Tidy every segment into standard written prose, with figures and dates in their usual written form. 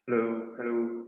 Hello, hello.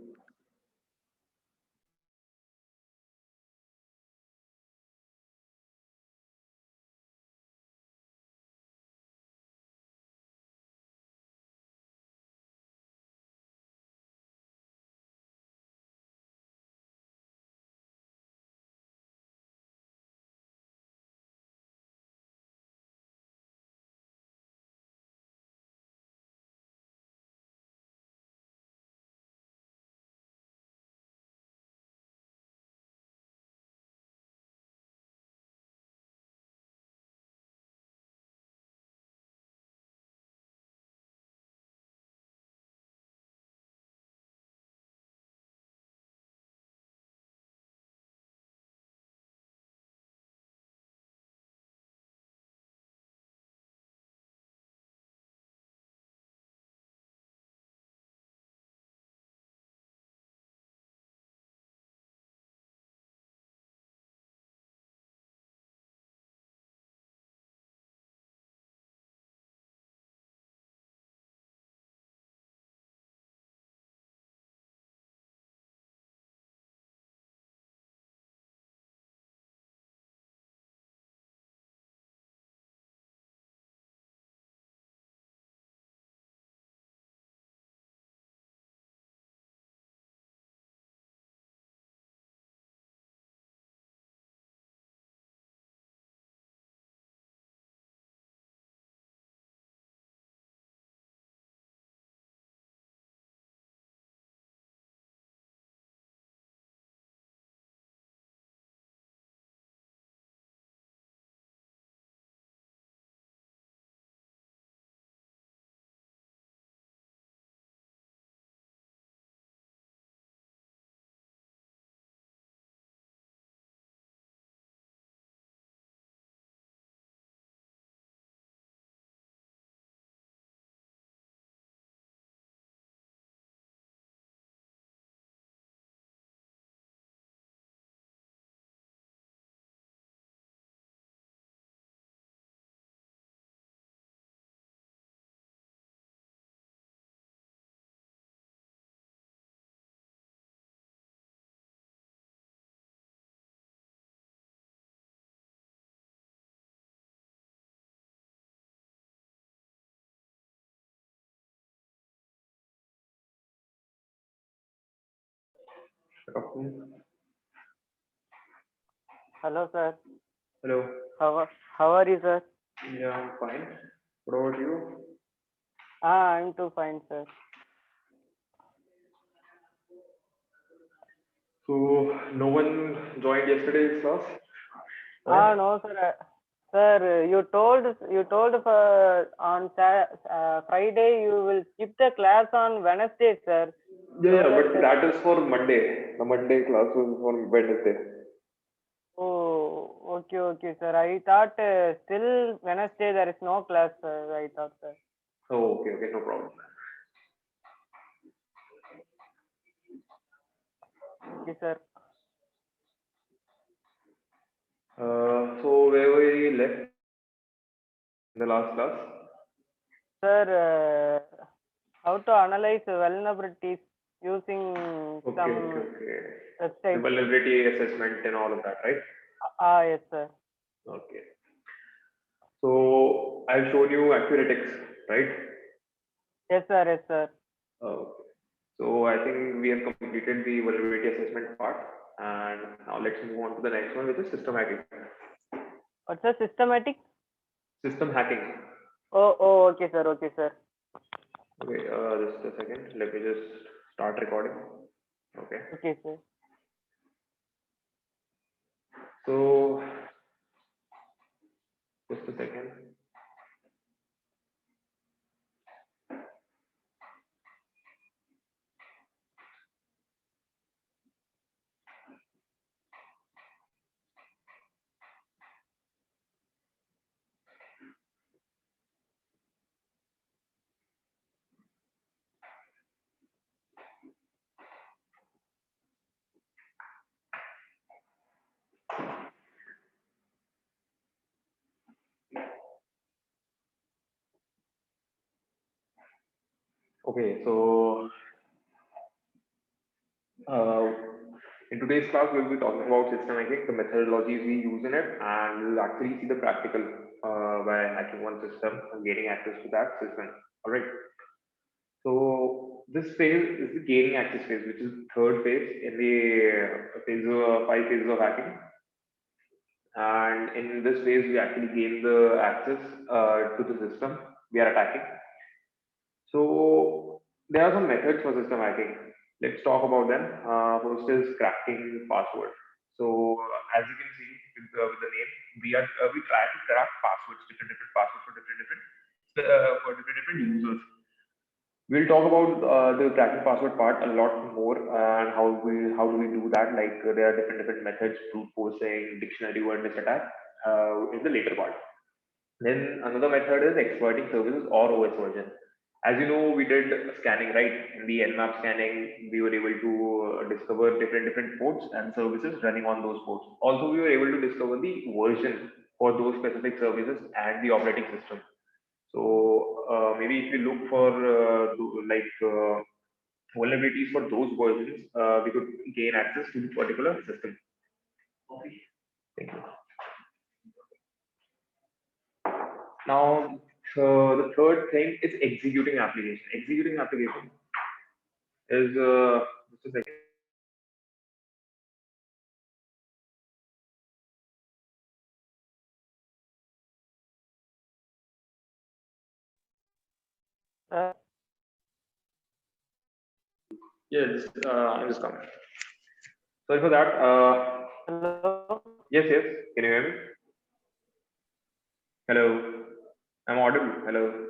Afternoon. Hello, sir. Hello. How are you, sir? Yeah, I'm fine. What about you? I'm too fine, sir. So, no one joined yesterday's class? Why? No, sir. Sir, you told on Friday you will skip the class on Wednesday, sir. Yeah, So yeah, that. but that is for Monday. The Monday class was for Wednesday. Oh, okay, sir. I thought still Wednesday there is no class, sir. I thought, sir. Oh, okay, okay, no problem. Okay, sir. So, where we left in the last class? Sir, how to analyze vulnerabilities using Okay, okay, some okay. The websites? vulnerability assessment and all of that, right? Yes, sir. Okay. So, I've shown you Accuratics, right? Yes, sir. Yes, sir. Okay. So I think we have completed the vulnerability assessment part, and now let's move on to the next one, which is system hacking. What's the systematic? System hacking. Oh, okay, sir. Okay, sir. Okay, just a second. Let me just start recording. Okay. Okay, sir. So just a second. Okay, so Uh, in today's class, we'll be talking about system hacking, the methodologies we use in it, and we'll actually see the practical by hacking one system and gaining access to that system. All right. So this phase is the gaining access phase, which is the third phase in the five phases of hacking. And in this phase, we actually gain the access to the system we are attacking. So there are some methods for system hacking. Let's talk about them. First is cracking password. So as you can see with the name, we try to crack passwords, different passwords for different users. We'll talk about the cracking password part a lot more and how do we do that. Like there are different methods, brute forcing, dictionary word miss attack in the later part. Then another method is exploiting services or OS version. As you know, we did scanning, right? In the Nmap scanning, we were able to discover different ports and services running on those ports. Also, we were able to discover the version for those specific services and the operating system. So maybe if we look for vulnerabilities for those versions, we could gain access to the particular system. Okay. Thank you. Now, the third thing is executing application. Executing application is just a second. Uh, Yeah, I'm just coming. Sorry for that. Hello. Yes, yes. Can you hear me? Hello. I'm audible. Hello.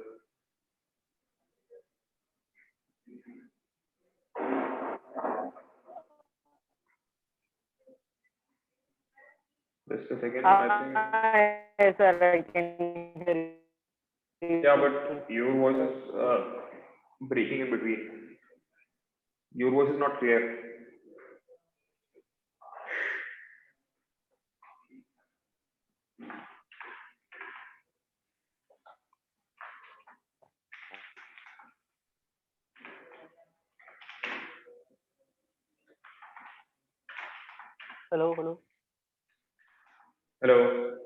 Just a second. I think. Yes, sir, I can hear you. Yeah, but your voice is breaking in between. Your voice is not clear. Hello, hello. Hello.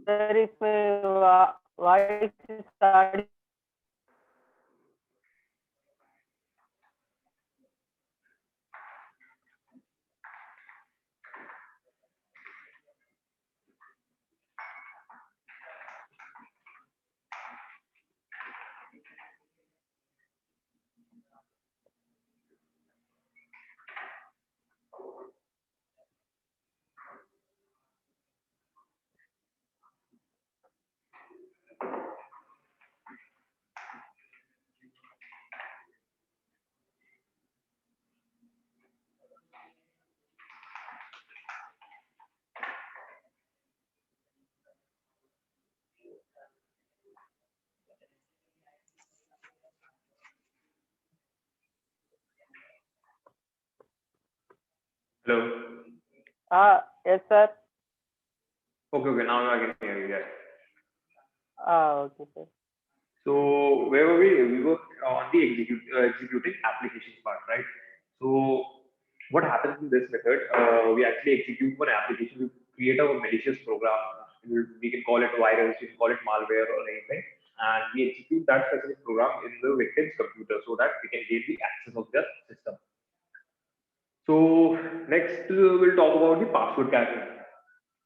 Sir, if voice is starting. Hello. Yes, sir. Okay, okay. Now I can hear you. Yeah. Okay, sir. So where were we? We were on the executing applications part, right? So what happens in this method? We actually execute one application. We create a malicious program. We can call it virus, we can call it malware or anything, and we execute that specific program in the victim's computer so that we can gain the access of their system. So next we'll talk about the password cracking.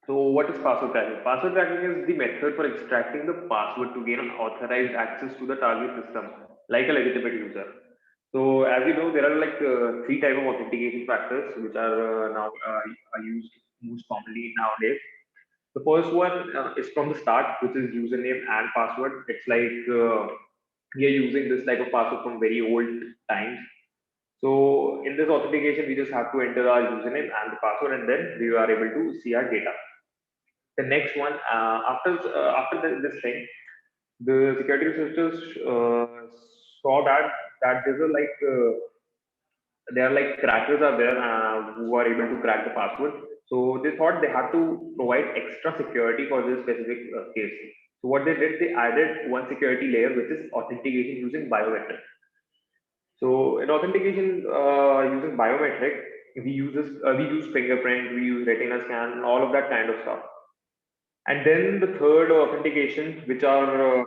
So what is password cracking? Password cracking is the method for extracting the password to gain authorized access to the target system, like a legitimate user. So as you know, there are like three type of authentication factors which are now are used most commonly nowadays. The first one is from the start, which is username and password. It's like we are using this type of password from very old times. So in this authentication, we just have to enter our username and the password, and then we are able to see our data. The next one, after this thing, the security researchers saw that there's a like there are like crackers are there who are able to crack the password. So they thought they had to provide extra security for this specific case. So what they did, they added one security layer, which is authentication using biometric. So in authentication using biometric, we use fingerprint, we use retina scan, and all of that kind of stuff. And then the third authentication, which are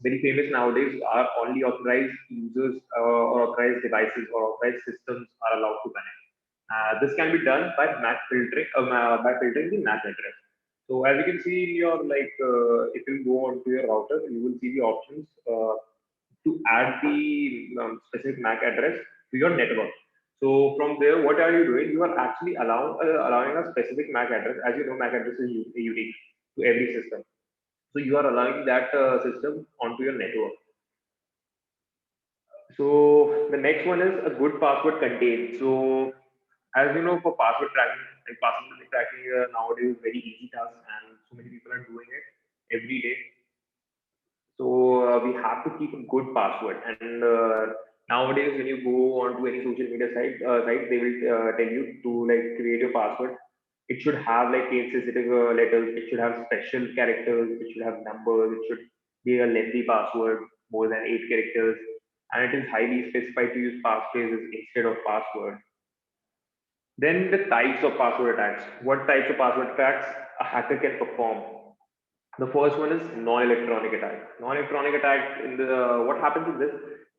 very famous nowadays, are only authorized users or authorized devices or authorized systems are allowed to connect. This can be done by by filtering the MAC address. So as you can see in your if you go onto your router, you will see the options to add the specific MAC address to your network. So from there, what are you doing? You are actually allowing a specific MAC address. As you know, MAC address is unique to every system. So you are allowing that system onto your network. So the next one is a good password contained. So as you know, for password tracking, like password tracking nowadays is very easy task, and so many people are doing it every day. So we have to keep a good password. And nowadays, when you go onto any social media site, they will tell you to like create your password. It should have like case sensitive letters. It should have special characters. It should have numbers. It should be a lengthy password, more than 8 characters, and it is highly specified to use passphrases instead of password. Then the types of password attacks. What types of password attacks a hacker can perform? The first one is non-electronic attack. Non-electronic attack in the what happens in this?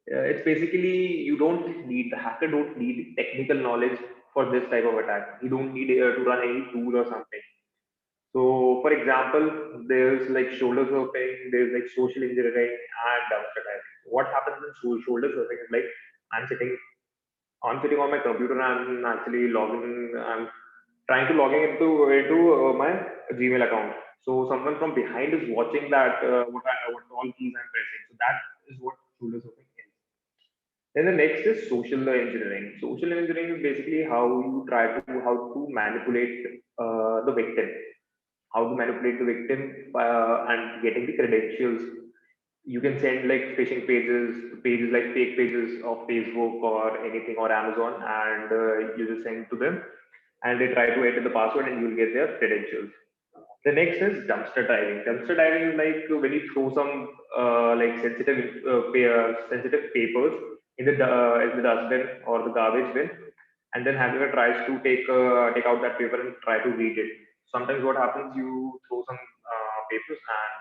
It's basically you don't need the hacker don't need technical knowledge for this type of attack. You don't need to run any tool or something. So, for example, there's like shoulder surfing, there's like social engineering and dumpster diving. What happens in shoulder surfing is like I'm sitting sitting on my computer and I'm actually logging. I'm trying to log into my Gmail account. So someone from behind is watching that what all keys I'm pressing. So that is what shoulder surfing is. Then the next is social engineering. Social engineering is basically how to manipulate the victim, how to manipulate the victim and getting the credentials. You can send like phishing pages like fake pages of Facebook or anything or Amazon, and you just send to them, and they try to enter the password, and you'll get their credentials. The next is dumpster diving. Dumpster diving is like when you throw some like sensitive papers in the dustbin or the garbage bin, and then hacker tries to take out that paper and try to read it. Sometimes what happens, you throw some papers and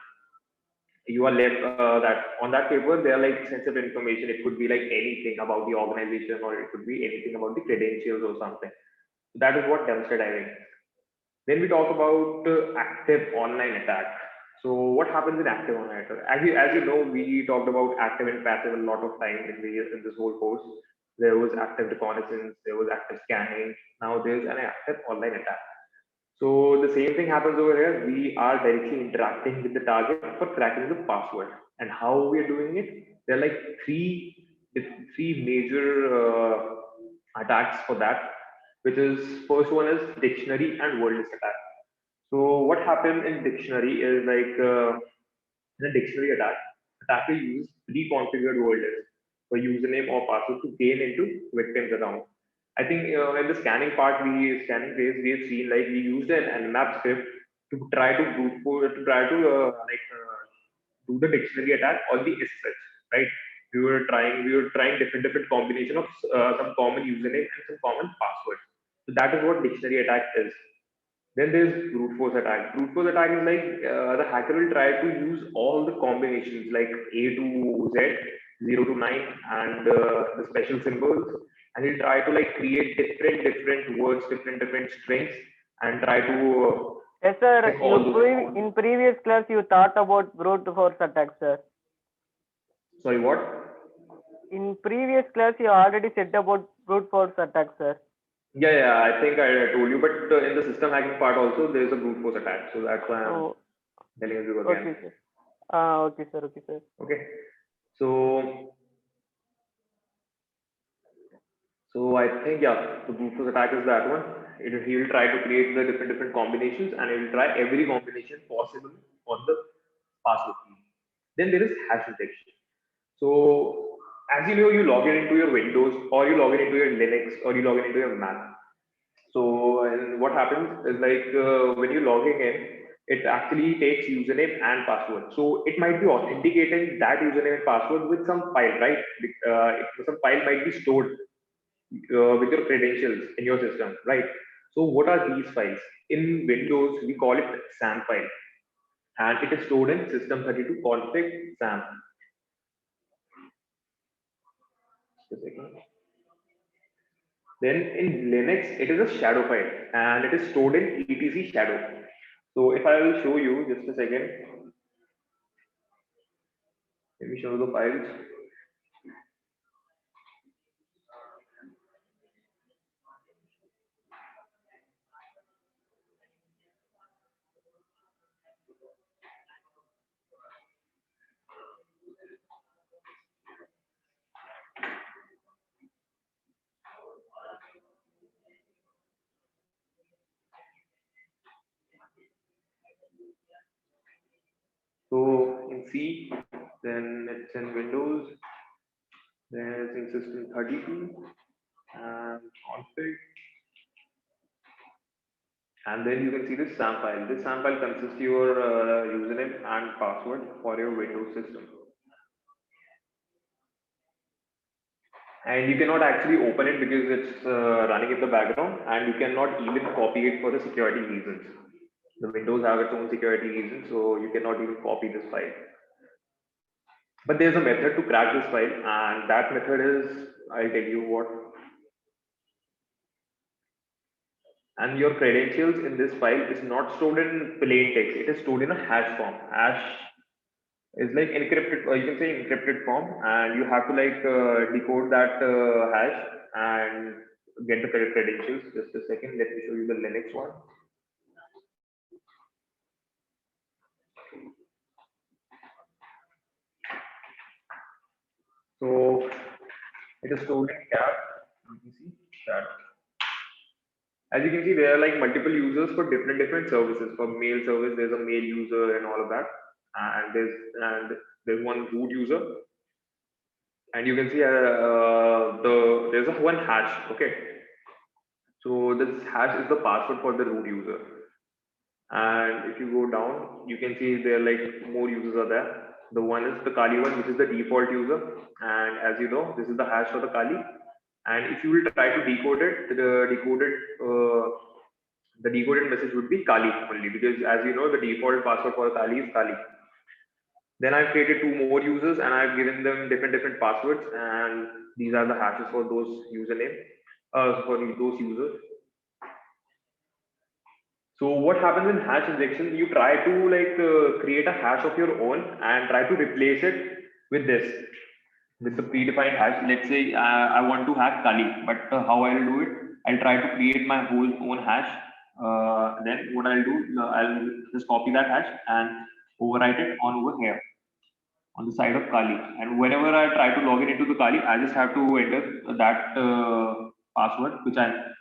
you are left that on that paper there are like sensitive information. It could be like anything about the organization, or it could be anything about the credentials or something. So that is what dumpster diving is. Then we talk about active online attack. So what happens in active online attack? As you know, we talked about active and passive a lot of time in this whole course. There was active reconnaissance, there was active scanning. Now there's an active online attack. So the same thing happens over here. We are directly interacting with the target for cracking the password. And how we are doing it? There are like three major attacks for that, which is first one is dictionary and word list attack. So what happened in dictionary is like in a dictionary attack, attacker uses pre-configured word list for username or password to gain into victim's account. I think in the scanning phase, we have seen like we used an nmap script to try to do the dictionary attack on the SSH, right? We were trying different combination of some common username and some common password. So that is what dictionary attack is. Then there's brute force attack. Brute force attack is like the hacker will try to use all the combinations like A to Z, 0 to 9, and the special symbols, and he'll try to like create different words, different strings, and try to Yes, sir. check all those. In previous class, you thought about brute force attack, sir. Sorry, what? In previous class, you already said about brute force attack, sir. Yeah, I think I told you, but in the system hacking part also, there is a brute force attack. So that's why I'm telling you again. Okay, sir. Okay, sir. Okay, sir. Okay. So So I think yeah, the brute force attack is that one. He will try to create the different combinations, and he will try every combination possible on the password key. Then there is hash detection. So as you know, you log in into your Windows, or you log in into your Linux, or you log in into your Mac. So and what happens is like when you're logging in, it actually takes username and password. So it might be authenticating that username and password with some file, right? Some file might be stored with your credentials in your system, right? So what are these files? In Windows, we call it SAM file, and it is stored in system32 config SAM. Just a second. Then in Linux, it is a shadow file, and it is stored in etc shadow. So if I will show you, just a second, let me show the files. So in C, then it's in Windows, then it's in system32 and config, and then you can see this SAM file. This SAM file consists your username and password for your Windows system. And you cannot actually open it because it's running in the background, and you cannot even copy it for the security reasons. The Windows have its own security reasons, so you cannot even copy this file. But there's a method to crack this file, and that method is, I'll tell you what. And your credentials in this file is not stored in plain text, it is stored in a hash form. Hash is like encrypted, or you can say encrypted form, and you have to like decode that hash and get the correct credentials. Just a second, let me show you the Linux one. So it is stored in cat. You can see cat. As you can see, there are like multiple users for different services. For mail service, there's a mail user and all of that, and there's one root user, and you can see there's a one hash. Okay, so this hash is the password for the root user. And if you go down, you can see there are like more users are there. The one is the Kali one, which is the default user, and as you know, this is the hash for the Kali. And if you will try to decode it, the decoded message would be Kali only, because as you know, the default password for Kali is Kali. Then I've created two more users and I've given them different passwords, and these are the hashes for those username, for those users. So what happens in hash injection? You try to like create a hash of your own and try to replace it with this, with the predefined hash. Let's say I want to hack Kali, but how I'll do it? I'll try to create my whole own hash. Then what I'll do? I'll just copy that hash and overwrite it on over here on the side of Kali. And whenever I try to log in into the Kali, I just have to enter that password which I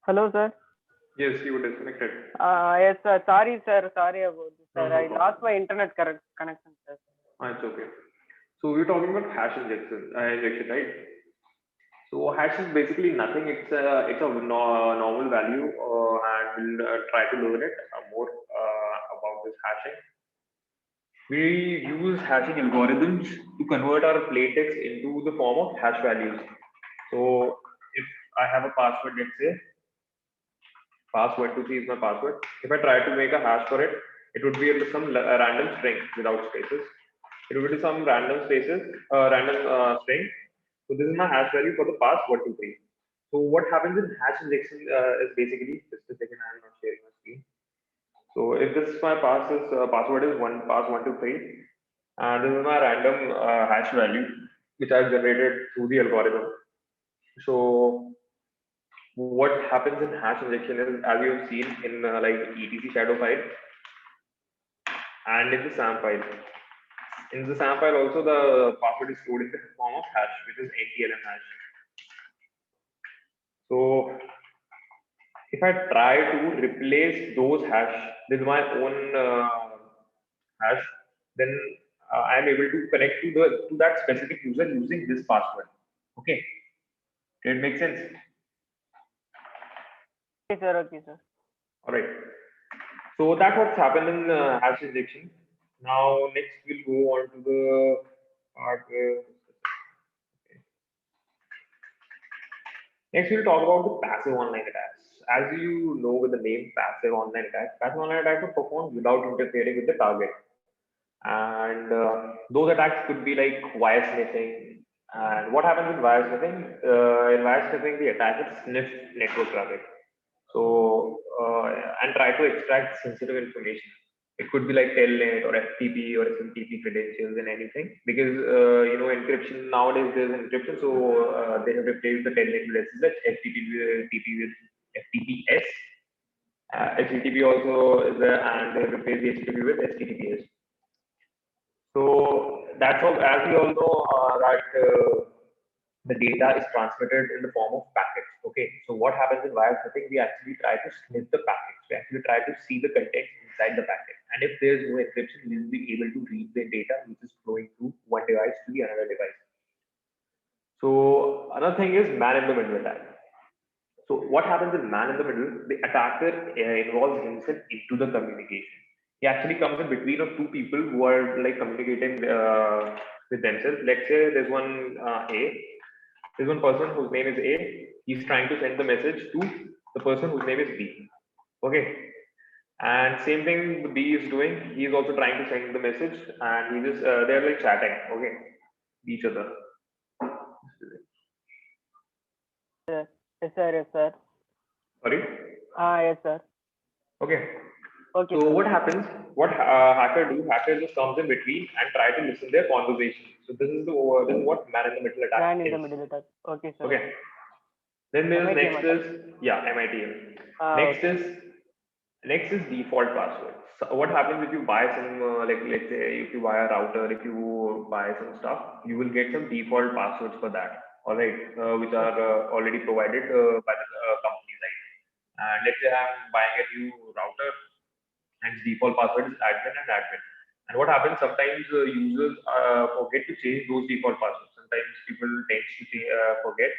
Hello, sir. Yes, you were disconnected. Yes, sir. Sorry, sir. Sorry about this, No, sir. no I problem. lost my internet connection, sir. It's okay. So we're talking about hash injection, right? So hash is basically nothing. It's a normal value, and we'll try to learn it more about this hashing. We use hashing algorithms to convert our plain text into the form of hash values. So if I have a password, let's say pass123 is my password. If I try to make a hash for it, it would be some random string without spaces. It would be some random string. So this is my hash value for the pass123. So what happens in hash injection is basically, just a second, I'm not sharing my screen. So if this is my password is pass123, and this is my random hash value which I've generated through the algorithm. So what happens in hash injection is, as you have seen in like etc shadow file and in the SAM file. In the SAM file also the password is stored in the form of hash, which is NTLM hash. So if I try to replace those hash with my own hash, then I am able to connect to that specific user using this password. Okay, did it make sense? Okay, sir. Okay, sir. All right. So that's what's happened in hash injection. Now next we'll go on to the part. Next we'll talk about the passive online attacks. As you know with the name passive online attacks are performed without interfering with the target. And those attacks could be like wire sniffing. And what happens in wire sniffing? In wire sniffing, the attacker sniffs network traffic. So and try to extract sensitive information. It could be like telnet or FTP or SMTP credentials and anything, because encryption nowadays, there's encryption, so they have replaced the telnet with SSH, FTP with FTPS. HTTP also is there, and they have replaced the HTTP with HTTPS. So that's all. As we all know, that the data is transmitted in the form of packets. Okay, so what happens in wire sniffing? We actually try to sniff the packets. We actually try to see the content inside the packet. And if there's no encryption, we will be able to read the data which is flowing through one device to the another device. So another thing is man in the middle attack. So what happens in man in the middle? The attacker involves himself into the communication. He actually comes in between of two people who are like communicating with themselves. Let's say there's one A. There's one person whose name is A. He's trying to send the message to the person whose name is B. Okay. And same thing the B is doing. He is also trying to send the message, and he just they're like chatting. Okay, each other. Yes, sir. Yes, sir. Sorry. Yes, sir. Okay. Okay, So sir. what happens? What hacker do? Hacker just comes in between and try to listen their conversation. So this is what man in the middle attack Man in is. the middle attack. Okay, sir. Okay. Then there's MITM next attack. is MITM. Okay. Next is default password. So what happens if you buy some like let's say if you buy a router, if you buy some stuff, you will get some default passwords for that. All right, which are already provided by the company side. And let's say I'm buying a new router, and its default password is admin and admin. And what happens sometimes users forget to change those default passwords. Sometimes people tend to forget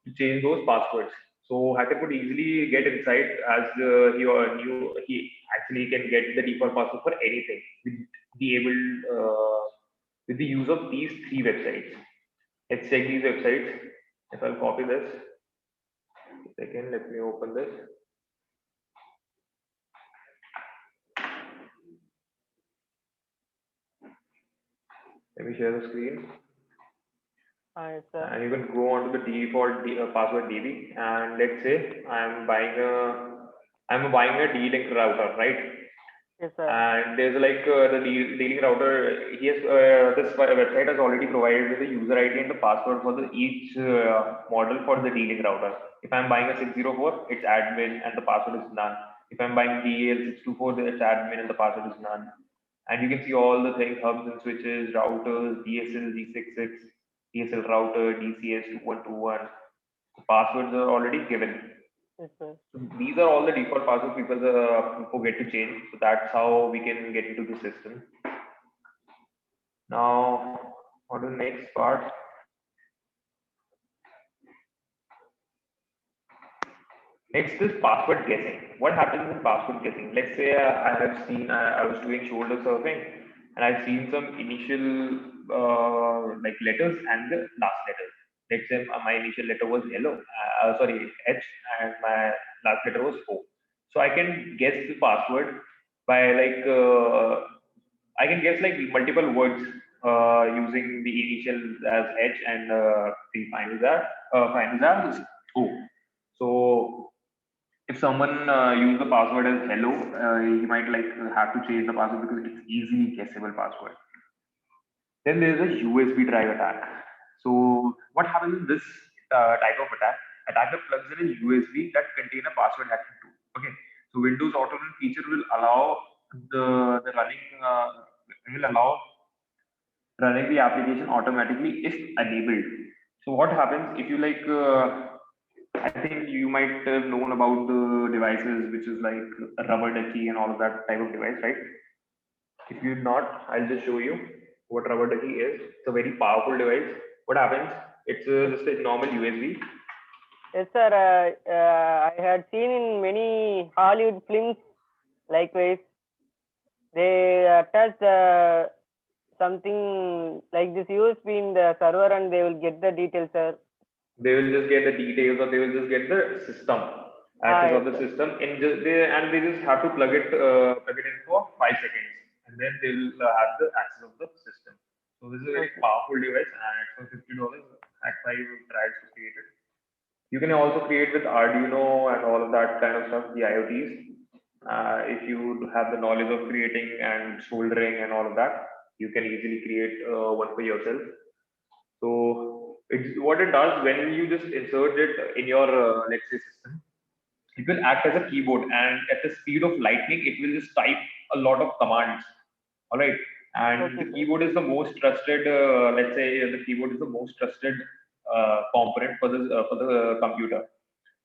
to change those passwords. So hacker could easily get inside as he actually can get the default password for anything with the able with the use of these three websites. Let's check these websites. If I'll copy this, second, let me open this. Let me share the screen. Yes, sir. And you can go on to the default password DB, and let's say I'm buying a D-Link router, right? Yes, sir. And there's like the D-Link router. This website has already provided the user ID and the password for each model for the D-Link router. If I'm buying a 604, it's admin and the password is none. If I'm buying DL624, it's admin and the password is none. And you can see all the things: hubs and switches, routers, DSL, D66, DSL router, DCS 2121. The passwords are already given. Yes, sir. So these are all the default passwords people forget to change. So that's how we can get into the system. Now, on to the next part. Next is password guessing. What happens in password guessing? Let's say I was doing shoulder surfing and I've seen some initial like letters and the last letters. Let's say my initial letter was sorry, H, and my last letter was O. So I can guess the password by I can guess like multiple words using the initial as H and the final as O. So if someone use the password as hello, he might have to change the password because it's easily guessable password. Then there is a USB drive attack. So what happens in this type of attack? Attacker plugs in a USB that contain a password hacking tool. Okay, so Windows Auto Run feature will allow the running will allow running the application automatically if enabled. So what happens if you I think you might have known about the devices, which is like a rubber ducky and all of that type of device, right? If you're not, I'll just show you what rubber ducky is. It's a very powerful device. What happens? It's just a normal USB. Yes, sir. I had seen in many Hollywood films, likewise, they attach something like this USB in the server, and they will get the details, sir. They will just get the details, or they will just get the system access Yes, of the sir. system, they just have to plug it in for 5 seconds, and then they will have the access of the system. So this is a very Okay. powerful device, and it's for $50. Hackfy tries to create it. You can also create with Arduino and all of that kind of stuff, the IoTs. If you have the knowledge of creating and soldering and all of that, you can easily create one for yourself. So what it does when you just insert it in your let's say system, it will act as a keyboard, and at the speed of lightning, it will just type a lot of commands. All right, and Okay, the sir. keyboard is the most trusted. Let's say the keyboard is the most trusted component for the computer.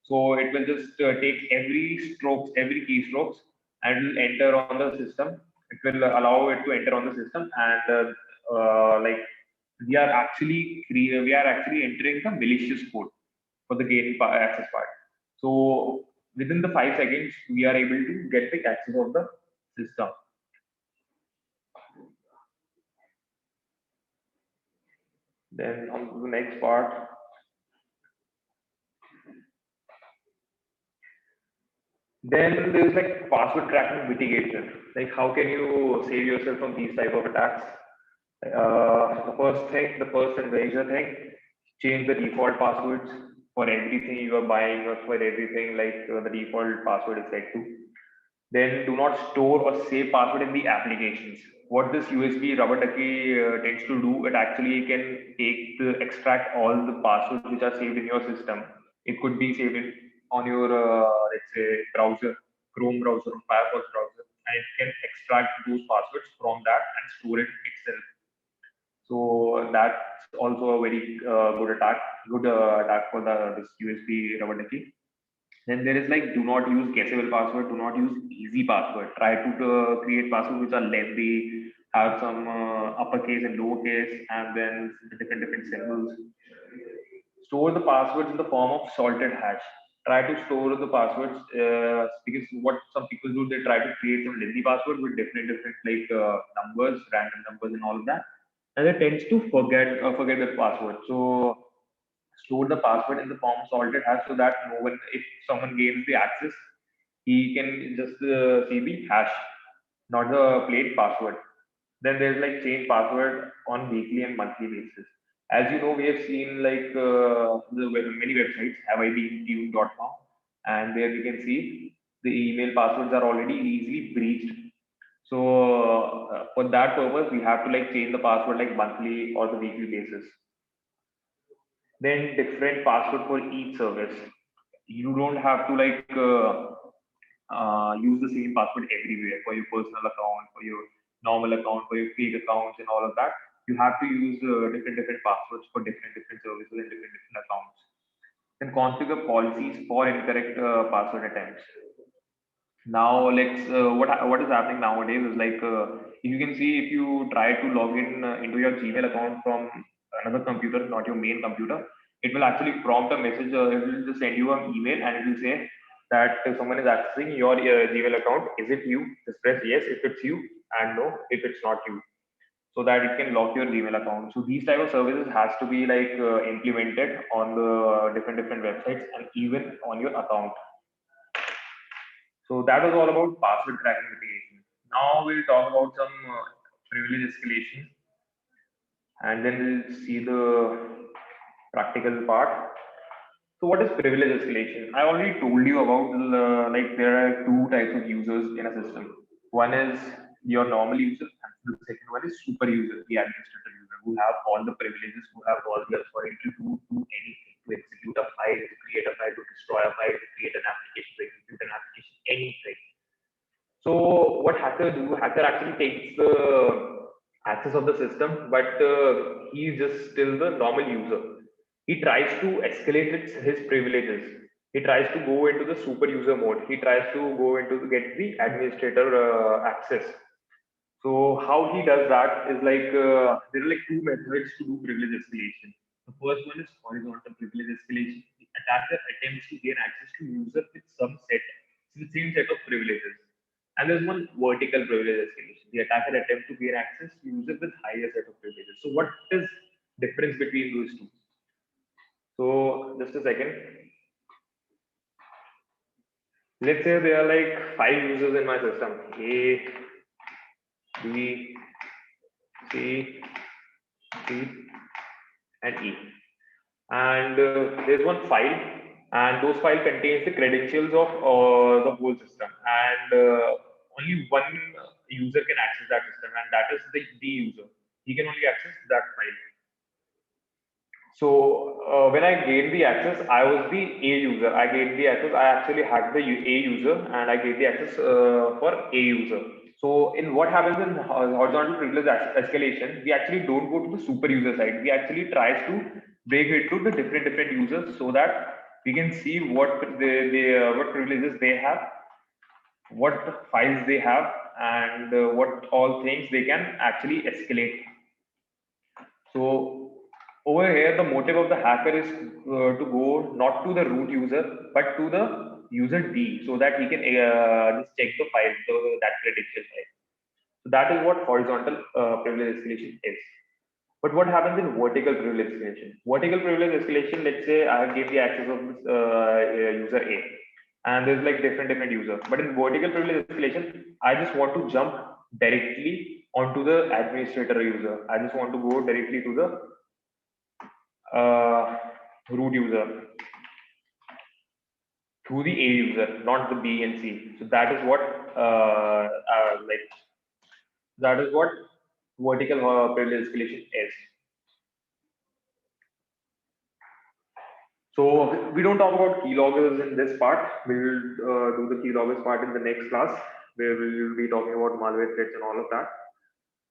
So it will just take every keystrokes, and will enter on the system. It will allow it to enter on the system, and like we are actually entering the malicious code for the access part. So within the 5 seconds, we are able to get the access of the system. Then on to the next part. Then there's like password cracking mitigation. Like how can you save yourself from these type of attacks? The first and major thing, change the default passwords for everything you are buying or for everything. The default password is set to. Then do not store or save password in the applications. What this USB rubber ducky tends to do, it actually can extract all the passwords which are saved in your system. It could be saved on your let's say browser, Chrome browser or Firefox browser, and it can extract those passwords from that and store it itself. So that's also a very good attack for this USB rubber ducky. Then there is like do not use guessable password, do not use easy password. Try to create passwords which are lengthy, have some uppercase and lowercase, and then different symbols. Store the passwords in the form of salted hash. Try to store the passwords because what some people do, they try to create some lengthy password with different numbers, random numbers, and all of that, and they tends to forget the password. So store the password in the form of salted hash so that no one, if someone gains the access, he can just see the hash, not the plain password. Then there's like change password on weekly and monthly basis. As you know, we have seen many websites, haveibeentuned.com, and there you can see the email passwords are already easily breached. So for that purpose, we have to like change the password like monthly or the weekly basis. Then different password for each service. You don't have to use the same password everywhere for your personal account, for your normal account, for your fake accounts, and all of that. You have to use different passwords for different services and different accounts. then configure policies for incorrect password attempts. Now let's what is happening nowadays is like you can see if you try to log in into your Gmail account from another computer, not your main computer, it will actually prompt a message. It will just send you an email and it will say that someone is accessing your Gmail account. Is it you? Just press yes if it's you, and no if it's not you, so that it can lock your Gmail account. So these type of services has to be like implemented on the different websites and even on your account. So that was all about password cracking mitigation. Now we'll talk about some privilege escalation, and then we'll see the practical part. So what is privilege escalation? I already told you about like there are two types of users in a system. One is your normal user, and the second one is super user, the administrator user, who have all the privileges, who have all the authority to do anything, to execute a file, to create a file, to destroy a file, to create an application, to execute an application, anything. So what hacker do? Hacker actually takes the access of the system, but he's just still the normal user. He tries to escalate his privileges. He tries to go into the super user mode. He tries to go into get the administrator access. So how he does that is like there are like two methods to do privilege escalation. The first one is horizontal privilege escalation. The attacker attempts to gain access to user with the same set of privileges. And there's one vertical privilege escalation. The attacker attempts to gain access to user with higher set of privileges. So what is difference between those two? So just a second. Let's say there are like 5 users in my system: A, B, C, D, and E. And there's one file, and those file contains the credentials of the whole system, and only one user can access that system, and that is the D user. He can only access that file. So when I gained the access, I was the A user. I gained the access. I actually had the A user, and I gave the access for A user. So in what happens in horizontal privilege escalation, we actually don't go to the super user side. We actually tries to break it to the different users so that we can see what what privileges they have, what files they have, and what all things they can actually escalate. So over here, the motive of the hacker is to go not to the root user, but to the user D, so that he can just check the file, that credential file. So that is what horizontal privilege escalation is. But what happens in vertical privilege escalation? Vertical privilege escalation, let's say I have gave the access of this user A, and there's like different users. But in vertical privilege escalation, I just want to jump directly onto the administrator user. I just want to go directly to the root user through the A user, not the B and C. So that is what like that is what vertical privilege escalation is. So we don't talk about keyloggers in this part. We will do the keyloggers part in the next class, where we will be talking about malware threats and all of that.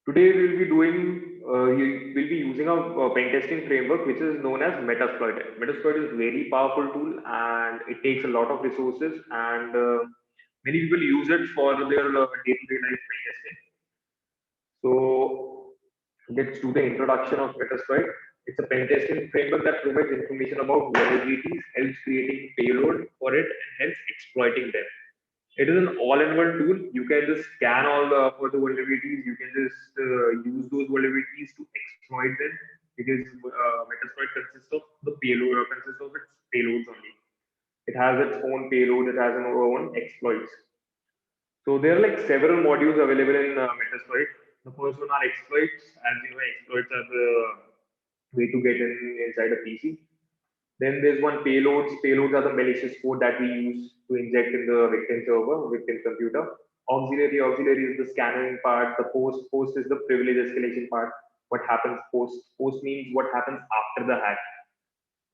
Today we will be doing, we'll be using a pen testing framework which is known as Metasploit. Metasploit is very powerful tool and it takes a lot of resources, and many people use it for their day-to-day life pen testing. So let's do the introduction of Metasploit. It's a pen testing framework that provides information about vulnerabilities, helps creating payload for it, and helps exploiting them. It is an all-in-one tool. You can just scan all for the vulnerabilities. You can just use those vulnerabilities to exploit them, because Metasploit consists of the payload, consists of its payloads only. It has its own payload. It has its own exploits. So there are like several modules available in Metasploit. The first one are exploits. As you know, exploits are the way to get inside a PC. Then there's one payloads. Payloads are the malicious code that we use to inject in the victim server, victim computer. Auxiliary is the scanning part. The post is the privilege escalation part. What happens post? Post means what happens after the hack.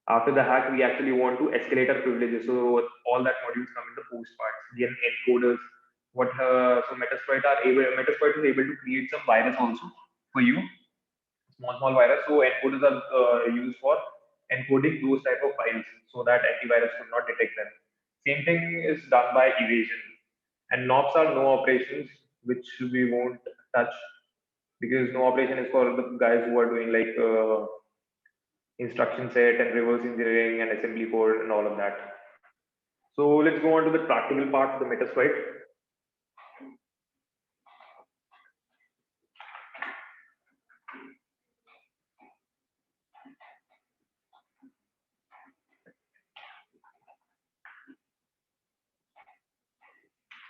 After the hack, we actually want to escalate our privileges. So all that modules come in the post parts. The encoders. So Metasploit is able to create some virus also for you, small virus. So encoders are used for encoding those type of files so that antivirus could not detect them. Same thing is done by evasion. And NOPs are no operations, which we won't touch because no operation is for the guys who are doing like instruction set and reverse engineering and assembly code and all of that. So let's go on to the practical part, the Metasploit.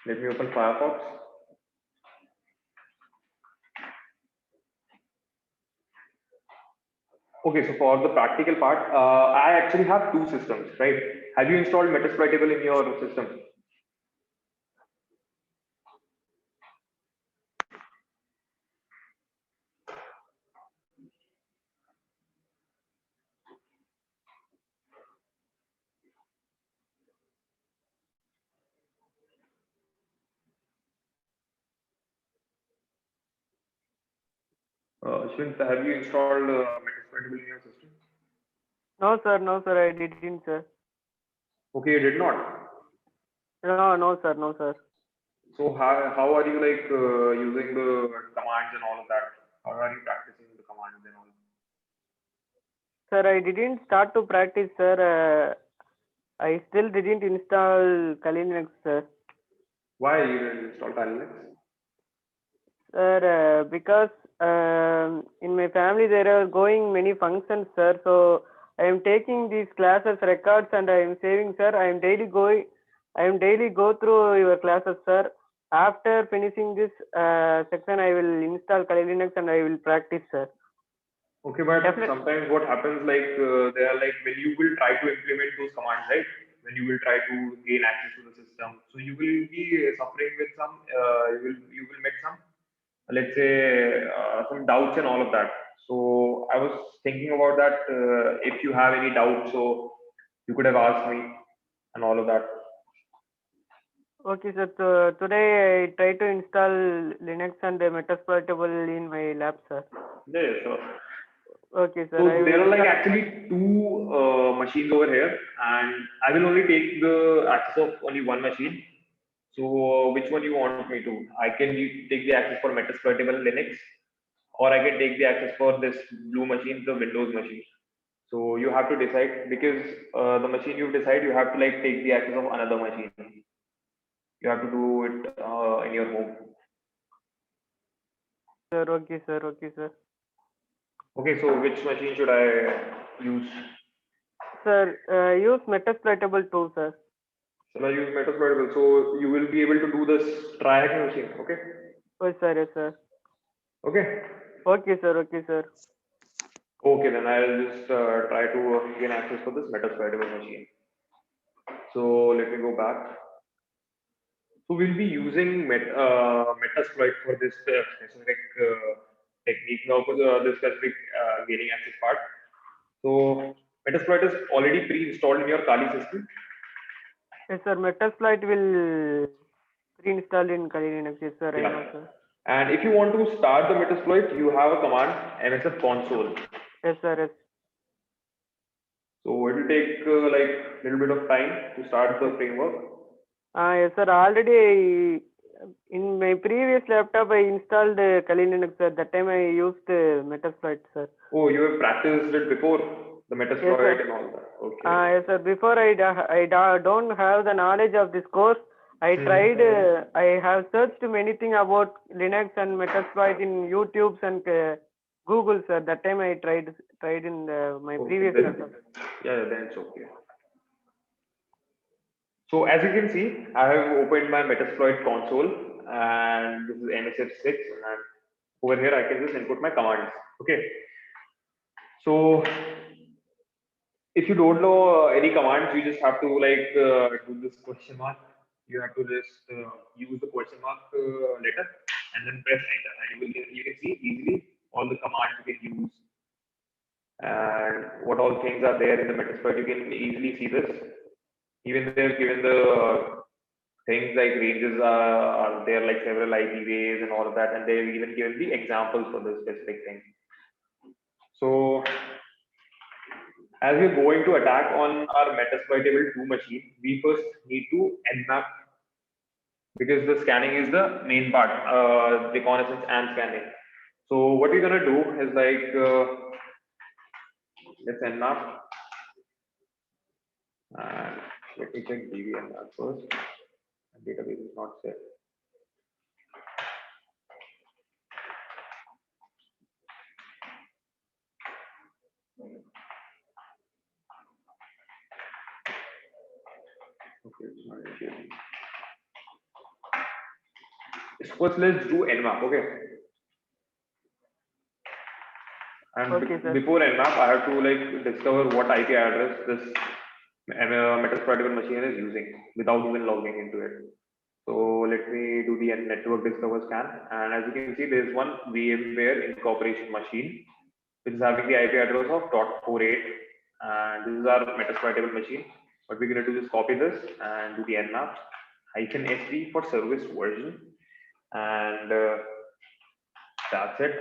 Let me open Firefox. Okay, so for the practical part, I actually have two systems, right? Have you installed Metasploitable in your system? Shweta, have you installed Metasploitable in your system? No, sir, I didn't, sir. Okay, you did not. No, sir. So how are you like using the commands and all of that? How are you practicing the commands and all? Sir, I didn't start to practice, sir. I still didn't install Kali Linux, sir. Why you didn't install Kali Linux? Sir, because in my family there are going many functions, sir. So I am taking these classes records and I am saving, sir. I am daily go through your classes, sir. After finishing this section, I will install Kali Linux and I will practice, sir. Okay, but Definitely. sometimes what happens like they are like when you will try to implement those commands, right? When you will try to gain access to the system, so you will be suffering with some you will make some let's say some doubts and all of that. So I was thinking about that. If you have any doubts, so you could have asked me and all of that. Okay, sir. So today I try to install Linux and Metasploitable in my lab, sir. Yeah, sure. Okay, sir. So I will there are like install- actually two machines over here, and I will only take the access of only one machine. So which one you want me to? I can take the access for Metasploitable Linux, or I can take the access for this blue machine, the Windows machine. So you have to decide because the machine you decide, you have to like take the access of another machine. You have to do it in your home. Sir, okay, sir. Okay, sir. Okay, so which machine should I use? Sir, use Metasploitable too, sir. Shall I use Metasploitable? So you will be able to do this try hacking machine. Okay. Oh, sir, yes, sir. Okay. Okay, sir. Okay, sir. Okay, then I'll just try to gain access for this Metasploitable machine. So let me go back. So we'll be using Metasploit for this specific technique now for the specific gaining access part. So Metasploit is already pre-installed in your Kali system. Yes, sir. Metasploit will pre-install in Kali Linux. Yes, sir. I Yeah. know, sir. And if you want to start the Metasploit, you have a command msf console. Yes, sir. Yes. So it will take like a little bit of time to start the framework. Yes, sir. Already in my previous laptop, I installed Kali Linux, sir. That time I used Metasploit, sir. Oh, you have practiced it before the Metasploit Yes, sir. and all that. Okay. Yes, sir. Before don't have the knowledge of this course. I tried. I have searched many things about Linux and Metasploit in YouTube and Google, sir. That time I tried in my previous then, laptop. yeah, then it's okay. So as you can see, I have opened my Metasploit console and this is NSF6 and over here I can just input my commands. Okay. So if you don't know any commands, you just have to like do this question mark. You have to just use the question mark letter and then press enter, and you can see easily all the commands you can use and what all things are there in the Metasploit. You can easily see this. Even they've given the things like ranges are there, like several IPVs and all of that, and they've even given the examples for the specific thing. So As we're going to attack on our Metasploitable 2 machine, we first need to nmap, because the scanning is the main part, reconnaissance and scanning. So what we're gonna do is like, let's nmap, and let me check DB-nmap first. Database is not set. Okay, it's not initiating. First, let's do nmap, okay? And Okay, sir. before nmap, I have to like discover what IP address this Metasploitable machine is using without even logging into it. So let me do the network discover scan, and as you can see, there is one VMware incorporation machine which is having the IP address of .48, and this is our Metasploitable machine. What we're going to do is copy this and do the nmap -sd for service version, and that's it.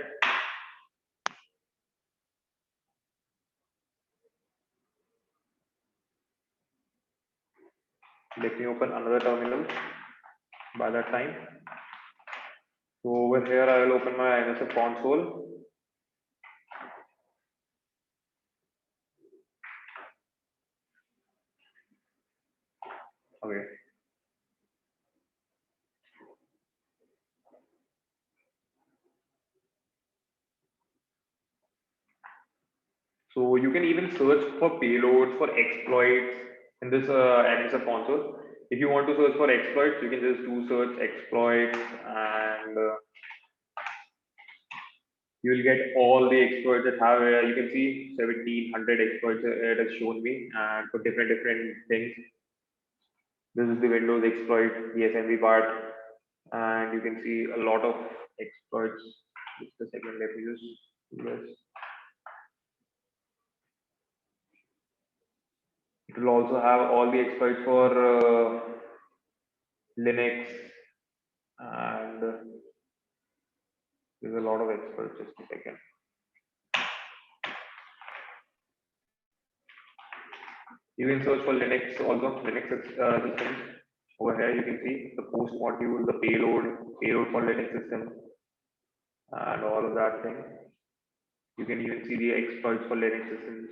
Let me open another terminal by that time. So over here, I will open my NSF console. Okay. So you can even search for payloads, for exploits in this NSF console. If you want to search for exploits, you can just do search exploits, and you will get all the exploits that have, you can see 1700 exploits it has shown me, and for different things. This is the Windows exploit, the SMB part, and you can see a lot of exploits. Just a second, let me just do this. It will also have all the exploits for Linux, and there's a lot of exploits. Just a second. You can search for Linux also, Linux systems. Over here, you can see the post module, the payload for Linux system, and all of that thing. You can even see the exploits for Linux systems.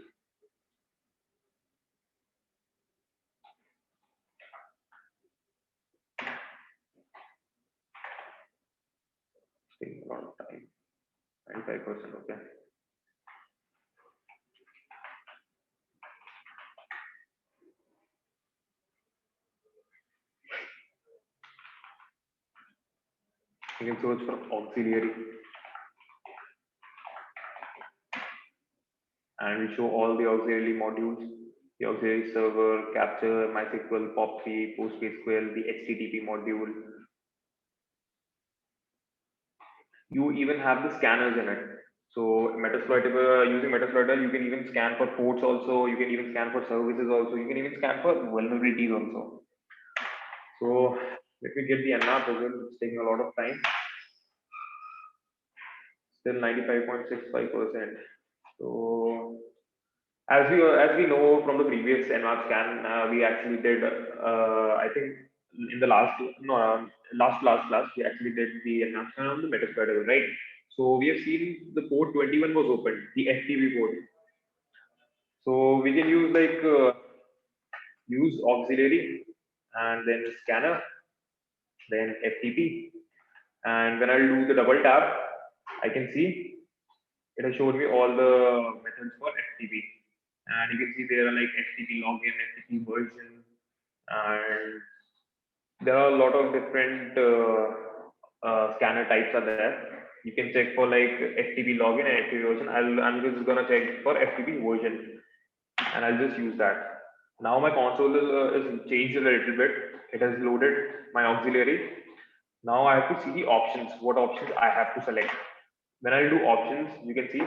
Taking a lot of time. 95%, okay. You can search for auxiliary, and we show all the auxiliary modules: the auxiliary server, capture, MySQL, POP3, PostgreSQL, the HTTP module. You even have the scanners in it. So Metasploitable, using Metasploiter, you can even scan for ports also. You can even scan for services also. You can even scan for vulnerabilities also. So let me get the nmap result. It's taking a lot of time. Still 95.65%. So as we know from the previous nmap scan, we actually did, I think in the last class, we actually did the nmap scan on the Metasploitable, right? So we have seen the port 21 was opened, the FTP port. So we can use like use auxiliary, and then scanner, then FTP, and when I do the double tap, I can see it has shown me all the methods for FTP, and you can see there are like FTP login, FTP version, and there are a lot of different scanner types are there. You can check for like FTP login and FTP version. I'm just gonna check for FTP version, and I'll just use that. Now my console is changed a little bit. It has loaded my auxiliary. Now I have to see the options, what options I have to select. When I do options, you can see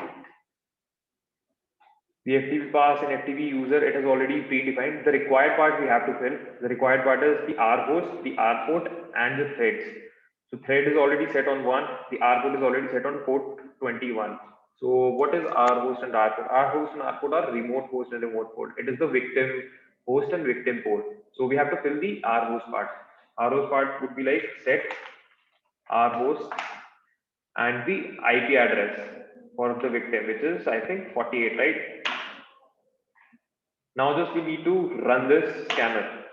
the FTP pass and FTP user, it has already predefined. The required part we have to fill. The required part is the R host, the R port, and the threads. So thread is already set on 1, the R port is already set on port 21. So what is R host and R port? R host and R port are remote host and remote port. It is the victim host and victim port. So we have to fill the R host part. R host part would be like set R host and the IP address for the victim, which is I think 48, right? Now just we need to run this scanner.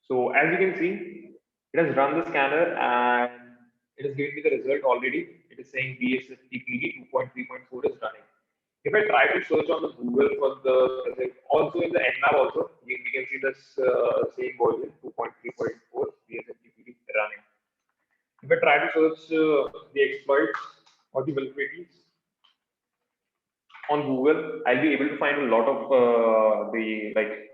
So as you can see, it has run the scanner and it has given me the result already. It is saying BSFTPD 2.3.4 is running. If I try to search on the Google for the result, also in the Nmap also, we can see this same version 2.3.4 BSFTPD running. If I try to search the exploits or the vulnerabilities on Google, I'll be able to find a lot of the like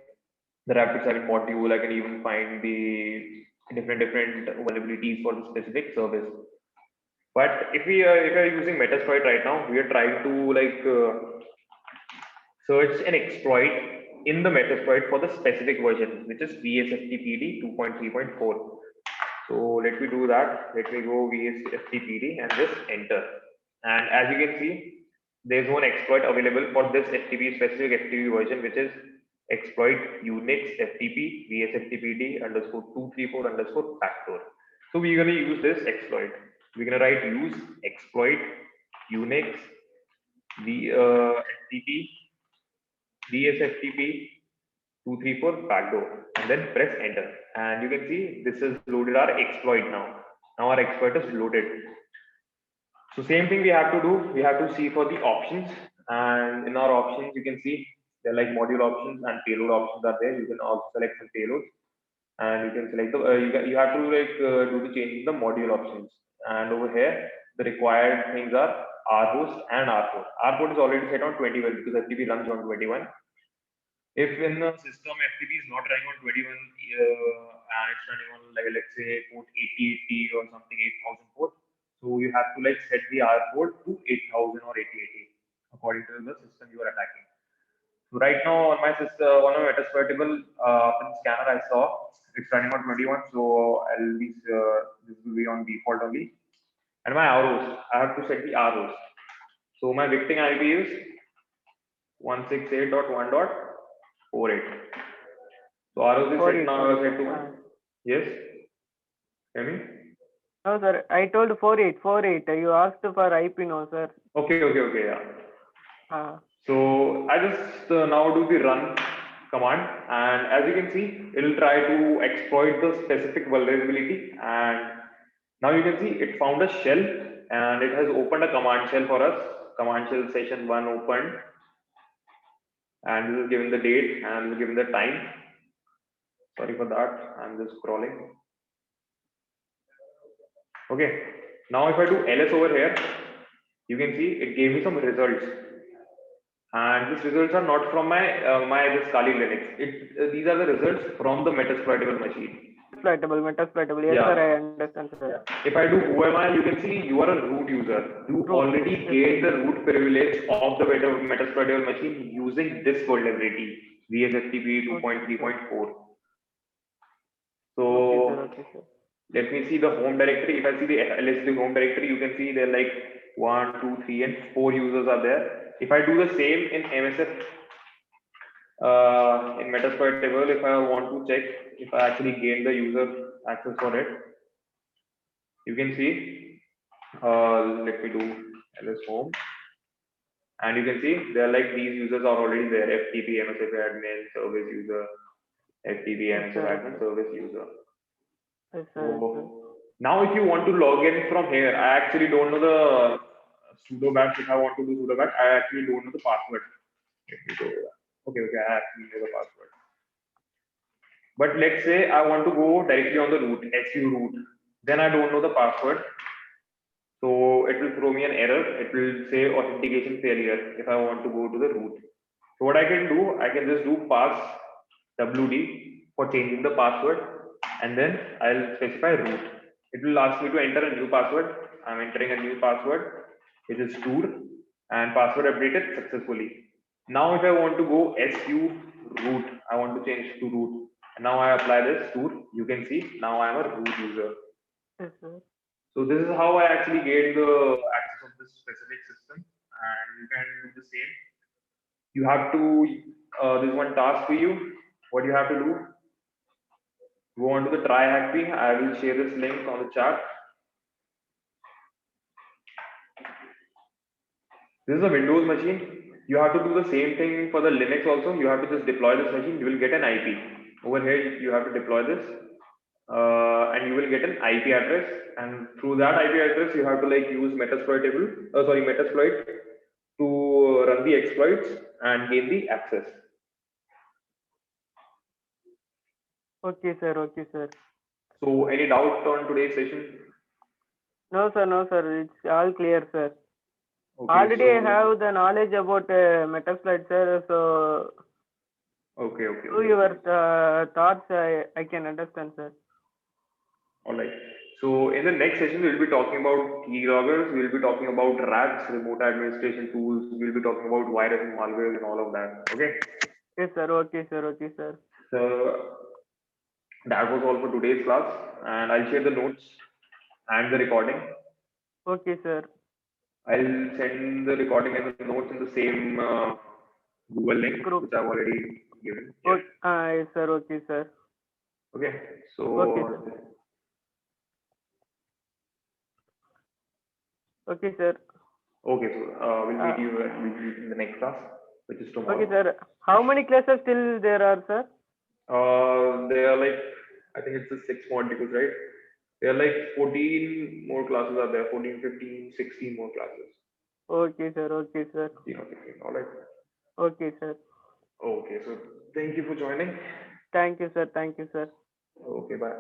the Rapid7 module. I can even find the different vulnerabilities for the specific service. But if we are using Metasploit right now, we are trying to like search an exploit in the Metasploit for the specific version, which is VSFTPD 2.3.4. So let me do that. Let me go VSFTPD and just enter. And as you can see, there's one exploit available for this FTP specific FTP version, which is exploit Unix FTP VSFTPD underscore 234 underscore backdoor. So we're gonna use this exploit. We're gonna write use exploit Unix the FTP VSFTP 234 backdoor and then press enter. And you can see this is loaded our exploit now. Now our exploit is loaded. So same thing we have to do. We have to see for the options, and in our options you can see they're like module options and payload options are there. You can also select some payloads, and you can select the you have to like do the change in the module options. And over here the required things are rhost and rport. Rport is already set on 21 because FTP runs on 21. If in the system FTP is not running on 21 and it's running on like let's say port 8080 or something 8000 port, so you have to like set the R port to 8000 or 8080 according to the system you are attacking. So right now on my system, on my Metasploitable scanner I saw it's running on 21, so I'll be this will be on default only. And my ROs, I have to set the ROs. So my victim IP is 168.1.48. So ROs is set now set to yes. Tell me. No, sir. I told 4848. You asked for IP, no, sir. Okay, yeah. So I just now do the run command, and as you can see, it will try to exploit the specific vulnerability. And now you can see it found a shell, and it has opened a command shell for us. Command shell session 1 opened, and this is given the date and this is given the time. Sorry for that. I'm just scrolling. Okay. Now if I do ls over here, you can see it gave me some results. And these results are not from my this Kali Linux. These are the results from the Metasploitable machine. Metasploitable. Yes, sir, I understand, sir. If I do who am I, you can see you are a root user. You already gained the root privilege of the Metasploitable machine using this vulnerability, VSFTP 2.3.4. So let me see the home directory. If I see the LSD home directory, you can see there are like 1, 2, 3, and 4 users are there. If I do the same in MSF, in Metasploitable, if I want to check if I actually gain the user access for it, you can see, let me do ls home, and you can see there are like these users are already there: FTP, MSF admin, service user, FTP, MSF admin, service user. So now if you want to log in from here, I actually don't know the sudo bash. If I want to do sudo bash, I actually don't know the password. Let me go. Okay, I actually know the password. But let's say I want to go directly on the root, su root. Then I don't know the password. So it will throw me an error. It will say authentication failure if I want to go to the root. So what I can do, I can just do pass wd for changing the password, and then I'll specify root. It will ask me to enter a new password. I'm entering a new password, which is tour, and password updated successfully. Now if I want to go su root, I want to change to root. And now I apply this tour. You can see now I'm a root user. So this is how I actually gained the access of this specific system. and you can do the same. You have to, there's one task for you. What you have to do, go on to the try hack. I will share this link on the chat. This is a Windows machine. You have to do the same thing for the Linux also. You have to just deploy this machine. You will get an IP. Over here, you have to deploy this, and you will get an IP address. And through that IP address, you have to like use Metasploit to run the exploits and gain the access. Okay, sir. Okay, sir. So, any doubt on today's session? No, sir. No, sir. It's all clear, sir. Okay, Already I so- have the knowledge about Metasploit, sir. So Okay. through your thoughts, I can understand, sir. All right. So in the next session, we'll be talking about keyloggers. We'll be talking about RATs, remote administration tools. We'll be talking about virus and malware and all of that. Okay. Yes, sir. Okay, sir. Okay, sir. So that was all for today's class, and I'll share the notes and the recording. Okay, sir. I'll send the recording and the notes in the same Google link Group. which I've already given. Okay, yes, sir. Okay, sir. Okay. So. Okay, sir. Okay, sir. Okay. So we'll meet you in the next class, which is tomorrow. Okay, sir. How many classes still there are, sir? There are like, I think it's the 6 modules, right? There are like 14 more classes are there, 14, 15, 16 more classes. Okay, sir. Okay, sir. 15 or 16, all right. Okay, sir. Okay, so thank you for joining. Thank you, sir. Thank you, sir. Okay, bye.